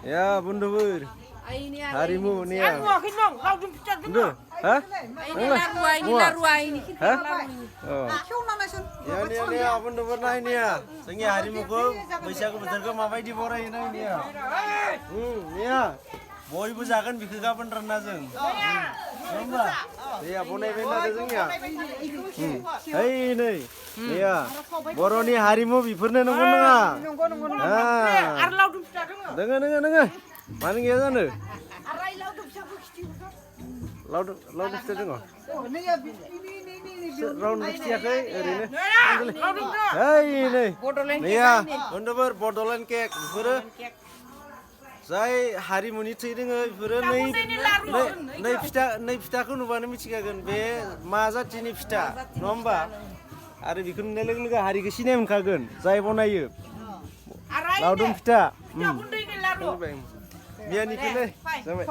Ya, Bundhufwr. Harimu nih ya. Ini larua ini. Oh. Ya nih Bundhufwr nah ini ya. Sengi harimuku बैसागु बोथोरखौ माबायदि बरायो nah ini ya. Ya. बयबो जागोन बिखौ गाबोन रानना जों। होमबा? Ya बनायबाय नादो जोंनिया। Hei नै। Ya. बर'नि हारिमु बेफोरनो नंगौ नङा? नंगौ। आरो लावदुम फिथा दङ। दोङो। मानो गैया जानो? लावदुम फिथा दङ। रावनो खिथियाखै ओरैनो। Hei नै। Iya, Bundhufwr Bodoland केक बेफोरो जाय हारिमुनि थै दोङो बेफोरो नै फिथाखौ नुबानो मिथिखागोन बे मा जातिनि फिथा नङा होमबा आरो बेखौ नुनाय लोगो लोगो हारिखौ सिनाय मोनखागोन जाय बनायो लावदुम फिथा बियानिखौलै जाबाय